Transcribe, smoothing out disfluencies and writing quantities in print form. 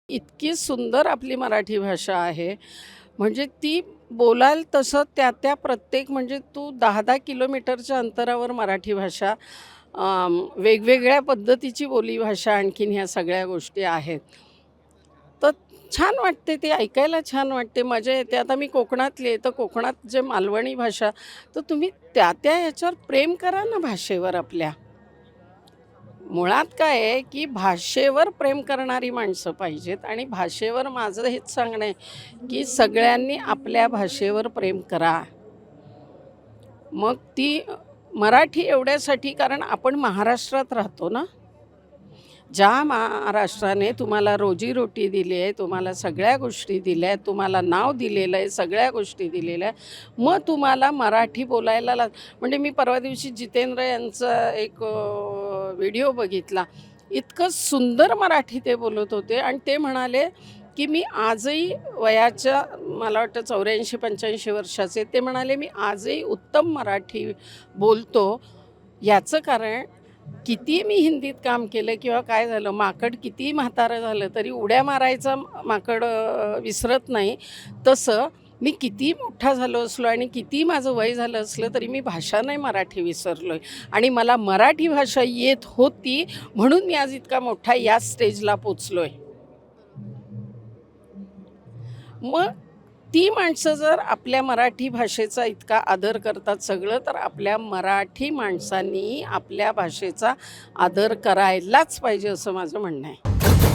इतकी सुंदर आपली मराठी भाषा आहे. म्हणजे ती बोलाल तसं त्या प्रत्येक म्हणजे तू 10-10 किलोमीटरच्या अंतरावर मराठी भाषा वेगवेगळ्या पद्धतीची बोलीभाषा आणखीन ह्या सगळ्या गोष्टी आहेत. तर छान वाटते ते ऐकायला छान वाटते, मजा येते. आता मी कोकणातली आहे, तर कोकणात जे मालवणी भाषा, तर तुम्ही त्या ह्याच्यावर प्रेम करा ना भाषेवर आपल्या. मुळात काय आहे, की भाषेवर प्रेम करणारी माणसं पाहिजेत आणि भाषेवर माझं हेच सांगणं आहे, की सगळ्यांनी आपल्या भाषेवर प्रेम करा. मग ती मराठी एवढ्यासाठी कारण आपण महाराष्ट्रात राहतो ना. ज्या महाराष्ट्राने तुम्हाला रोजीरोटी दिली आहे, तुम्हाला सगळ्या गोष्टी दिल्या आहेत, तुम्हाला नाव दिलेलं आहे, सगळ्या गोष्टी दिलेल्या आहे. मग तुम्हाला मराठी बोलायला म्हणजे मी परवा दिवशी जितेंद्र यांचा एक व्हिडिओ बघितला. इतकं सुंदर मराठी ते बोलत होते आणि ते म्हणाले, की मी आजही वयाच्या मला वाटतं 84-85 वर्षाचे. ते म्हणाले, "मी आजही उत्तम मराठी बोलतो." याचं कारण किती मी हिंदीत काम केलं किंवा काय झालं, माकड कितीही म्हातारं झालं तरी उड्या मारायचा माकड विसरत नाही. तसं मी किती मोठा झालो असलो आणि किती माझं वय झालं असलं तरी मी भाषा नाही मराठी विसरलो आहे आणि मला मराठी भाषा येत होती म्हणून मी आज इतका मोठा या स्टेजला पोचलो आहे. मग ती माणसं जर आपल्या मराठी भाषेचा इतका आदर करतात सगळं, तर आपल्या मराठी माणसांनी आपल्या भाषेचा आदर करायलाच पाहिजे असं माझं म्हणणं आहे.